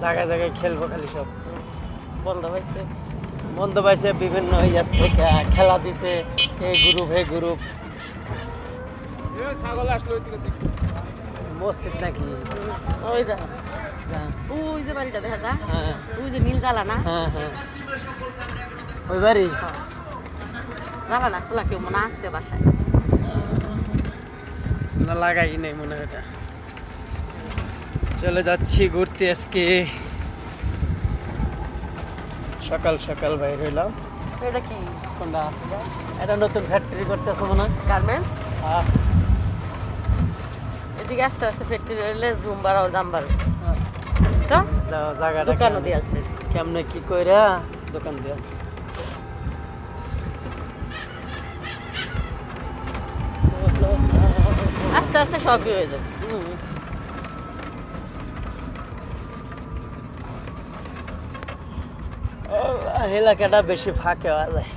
জায়গায় জায়গায় খেলবো খালি সব বন্ধ হয়েছে। বন্ধ পাইছে বিভিন্ন ইয়ার থেকে খেলা দিছে এই গ্রুপ ছাগল আসলো ওই দিকে দেখি। মসজিদ নাকি ওই দা ওই যে বাড়িটা দেখা যা, হ্যাঁ ওই যে নীল জ্বালা না, হ্যাঁ হ্যাঁ ওই বাড়ি রাখা না খোলা, কেউ মনে আসছে বাসায়। না লাগাই নেই মনে হয় এটা। চলে যাচ্ছি ঘুরতে আজকে সকাল সকাল বাইর হইলাম। এটা কি কোনটা এটা নতুন ফ্যাক্টরি করতেছে মনে হয়। গার্মেন্টস? হ্যাঁ এদিকে আস্তে আস্তে ফ্যাক্টরি হলে রুম ভাড়া দাম বাড়বে। তো জায়গাটা দোকানও দিয়ে আছে। কেমনে কি কইরা দোকান দিয়ে আছে। আস্তে আস্তে সবই হয়ে যাবে। এলাকাটা বেশি ফাঁকে হওয়া যায়।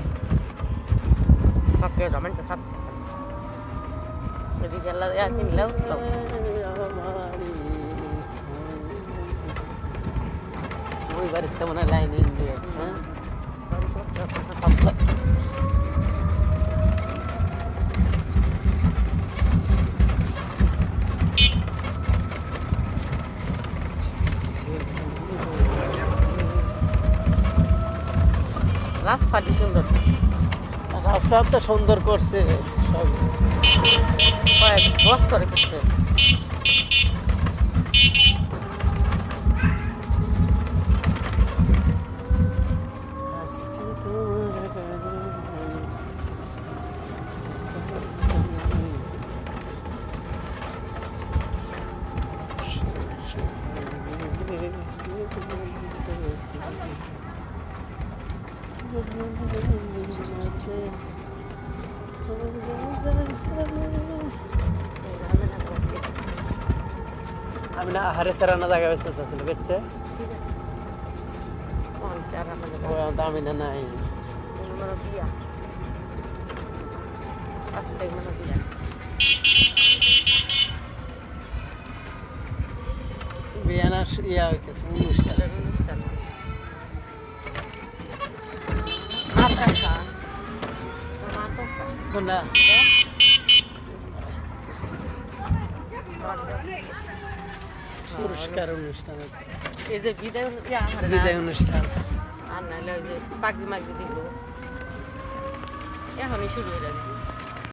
সবকে জমেন্টে থাকতে এদিকে কিনলেও ওই বাড়িতে মনে হয় লাইন দিয়েছে। হ্যাঁ রাস্তাটি সুন্দর, রাস্তা তো সুন্দর করছে সব। কয়েক বছর করছে। আজকে তোমার আমি না হারে সারানা জায়গা বেঁচে ছিল বেচছে দামি না নাই বিয়ানা ইয়া হইতেছে অনুষ্ঠান কোনটা পুরস্কার অনুষ্ঠান এই যে বিদায় বিদায় অনুষ্ঠান আর নাহলে ওই যে পাগড়ি মাগড়ি দিব এখনই শুরু হয়ে যাবে।